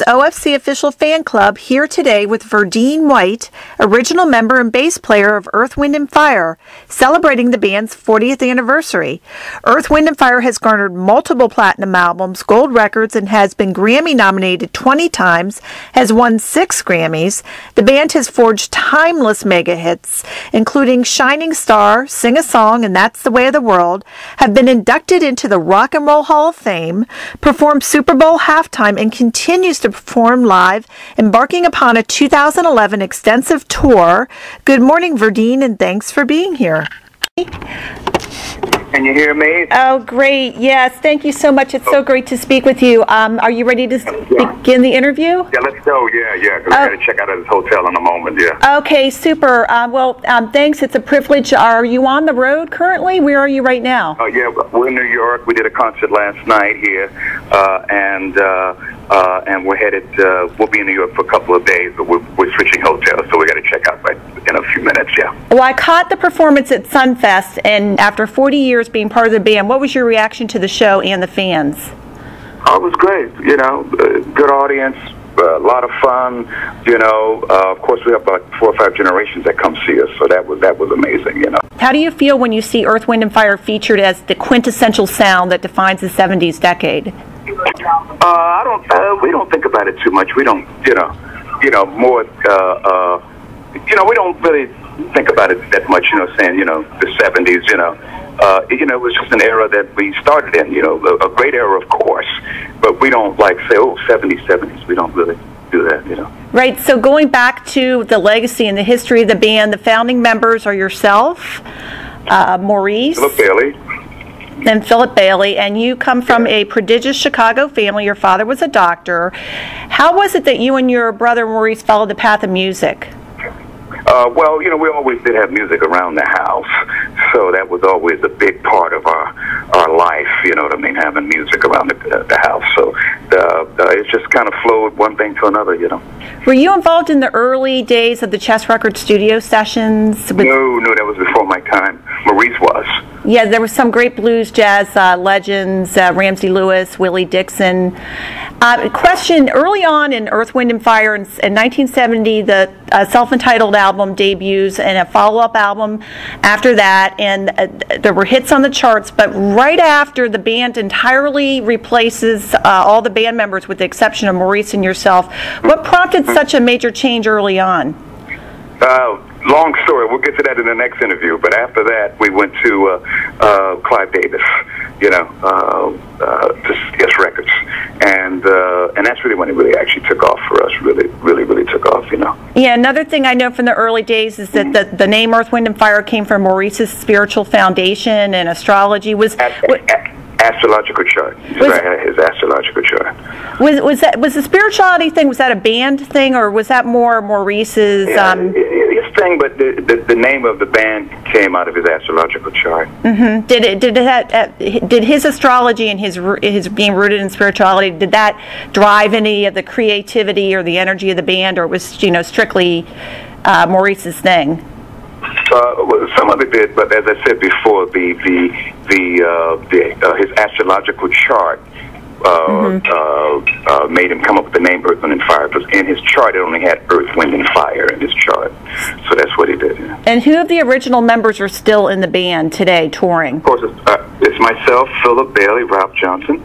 is OFC Official Fan Club here today with Verdine White, original member and bass player of Earth, Wind & Fire, celebrating the band's 40th anniversary. Earth, Wind & Fire has garnered multiple platinum albums, gold records, and has been Grammy nominated 20 times, has won 6 Grammys. The band has forged timeless mega hits, including Shining Star, Sing a Song, and That's the Way of the World, have been inducted into the Rock and Roll Hall of Fame, performed Super Bowl halftime, and continues to perform live, embarking upon a 2011 extensive tour. Good morning, Verdine, and thanks for being here. Can you hear me? Oh, great. Yes, thank you so much. It's so great to speak with you. Are you ready to begin the interview? Yeah, let's go. Yeah, because I got to check out of this hotel in a moment, yeah. Okay, super. Thanks. It's a privilege. Are you on the road currently? Where are you right now? Oh, yeah, we're in New York. We did a concert last night here, and we're headed, we'll be in New York for a couple of days, but we're switching hotels, so we got to check out in a few minutes, yeah. Well, I caught the performance at Sunfest, and after 40 years being part of the band, what was your reaction to the show and the fans? Oh, it was great, you know, good audience, a lot of fun, you know. Of course, we have about 4 or 5 generations that come see us, so that was amazing, you know. How do you feel when you see Earth, Wind & Fire featured as the quintessential sound that defines the 70s decade? We don't think about it too much. We don't, more, we don't really think about it that much, saying, the 70s, it was just an era that we started in, a great era, of course, but we don't say, oh, 70s. We don't really do that, Right, so going back to the legacy and the history of the band, the founding members are yourself, Maurice, Philip Bailey, and you come from a prodigious Chicago family. Your father was a doctor. How was it that you and your brother Maurice followed the path of music? Well, we always did have music around the house, so that was always a big part of our life, having music around the house. So it just kind of flowed one thing to another, Were you involved in the early days of the Chess Record studio sessions? No, that was before my time. Maurice was. Yeah, there were some great blues jazz legends, Ramsey Lewis, Willie Dixon. Question, early on in Earth, Wind & Fire in 1970, the self-entitled album debuts and a follow-up album after that, and there were hits on the charts, but right after the band entirely replaces all the band members with the exception of Maurice and yourself, what prompted such a major change early on? Long story. We'll get to that in the next interview. But after that, we went to Clive Davis, to Yes Records, and that's really when it really actually took off for us. Really took off, Yeah. Another thing I know from the early days is that the name Earth, Wind & Fire came from Maurice's spiritual foundation and astrology. Astrological chart. His astrological chart. Was the spirituality thing? Was that a band thing, or was that more Maurice's? His thing, but the name of the band came out of his astrological chart. Mm-hmm. Did his astrology and his being rooted in spirituality, did that drive any of the creativity or the energy of the band, or was strictly Maurice's thing? Some of it did, but as I said before, his astrological chart made him come up with the name Earth, Wind & Fire, because in his chart it only had Earth, Wind & Fire in his chart. So that's what he did. Yeah. And who of the original members are still in the band today, touring? Of course, it's myself, Philip Bailey, Ralph Johnson.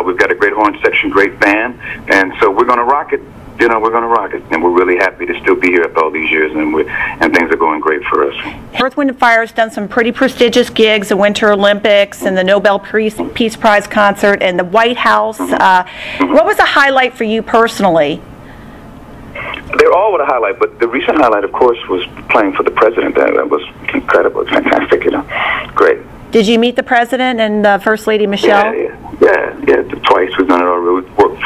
We've got a great horn section, great band, and so we're going to rock it. We're going to rock it, and we're really happy to still be here after all these years, and things are going great for us. Earth, Wind & Fire has done some pretty prestigious gigs, the Winter Olympics and the Nobel Peace Prize concert and the White House. What was a highlight for you personally? They're all with a highlight, but the recent highlight, of course, was playing for the president. That was incredible, fantastic, great. Did you meet the president and First Lady Michelle? Yeah, twice. We've done it already. We've worked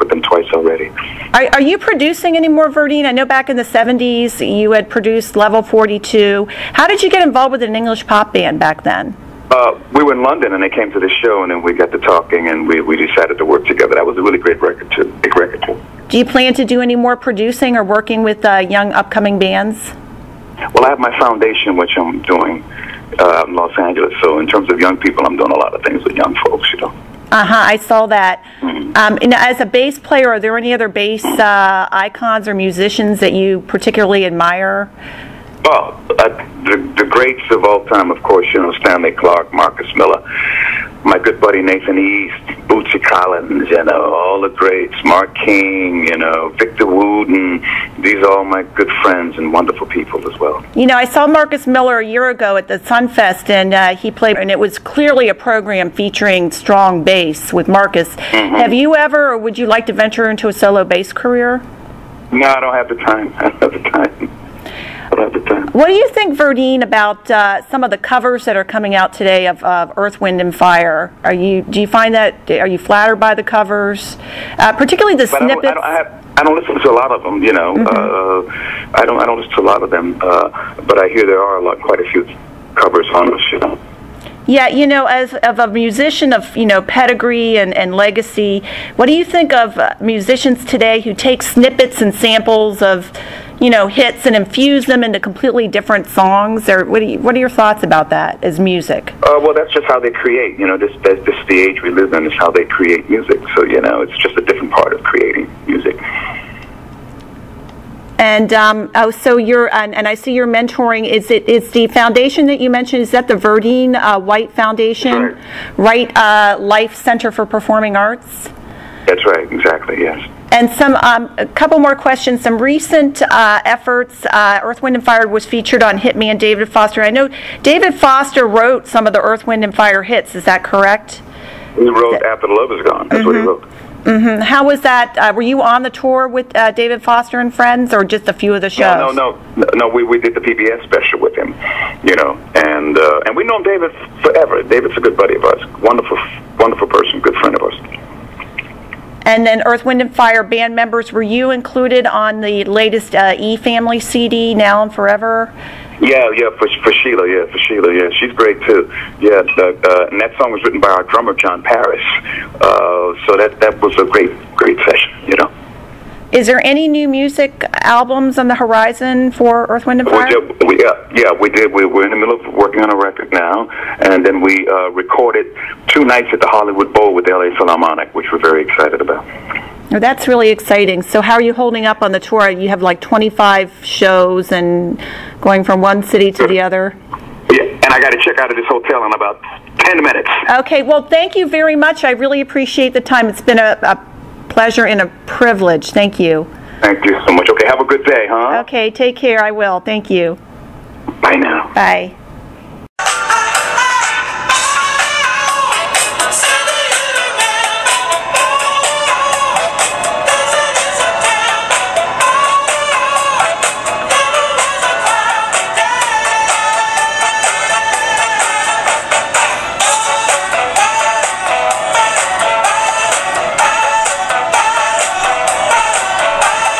with them twice already. Are you producing any more, Verdine? I know back in the 70s you had produced Level 42. How did you get involved with an English pop band back then? We were in London, and they came to the show, and then we got to talking, and we decided to work together. That was a really great record, too. Big record, too. Do you plan to do any more producing or working with young upcoming bands? Well, I have my foundation, which I'm doing in Los Angeles. So in terms of young people, I'm doing a lot of things with young folks, I saw that. And as a bass player, are there any other bass icons or musicians that you particularly admire? Well, the greats of all time, of course, Stanley Clarke, Marcus Miller, my good buddy Nathan East, Bootsy Collins, all the greats, Mark King, Victor Wooten. These are all my good friends and wonderful people as well. I saw Marcus Miller a year ago at the Sunfest, and he played, and it was clearly a program featuring strong bass with Marcus. Have you ever, or would you like to venture into a solo bass career? No, I don't have the time. I don't have the time. What do you think, Verdine, about some of the covers that are coming out today of Earth, Wind, and Fire? Are you flattered by the covers, particularly the snippets? I don't listen to a lot of them. I don't listen to a lot of them, but I hear there are quite a few covers on us. Yeah, as of a musician of pedigree and legacy, what do you think of musicians today who take snippets and samples of hits and infuse them into completely different songs? Or what are your thoughts about that as music? Well, that's just how they create. This is the age we live in. Is how they create music. So it's just a different part of creating music. And so you're, and I see you're mentoring. Is the foundation that you mentioned? Is that the Verdine White Foundation, right? Life Center for Performing Arts. That's right. Exactly. Yes. And a couple more questions. Some recent efforts. Earth, Wind, and Fire was featured on hitman David Foster. I know David Foster wrote some of the Earth, Wind, and Fire hits. Is that correct? He wrote After the Love Is Gone. That's what he wrote. How was that? Were you on the tour with David Foster and friends, or just a few of the shows? No. We did the PBS special with him, and we've known David forever. David's a good buddy of ours, wonderful person, good friend of ours. And then Earth, Wind, and Fire band members, were you included on the latest E Family CD, Now and Forever? Yeah, for Sheila, she's great too. Yeah, and that song was written by our drummer John Paris. So that was a great session, Is there any new music albums on the horizon for Earth, Wind, and Fire? We did. We're in the middle of working on a record now, and then we recorded 2 nights at the Hollywood Bowl with the LA Philharmonic, which we're very excited about. Oh, that's really exciting. So how are you holding up on the tour? You have like 25 shows and going from one city to the other? Yeah, and I got to check out of this hotel in about 10 minutes. Okay, well, thank you very much. I really appreciate the time. It's been a pleasure and a privilege. Thank you. Thank you so much. Okay, have a good day, huh? Okay, take care. I will. Thank you. Bye now. Bye.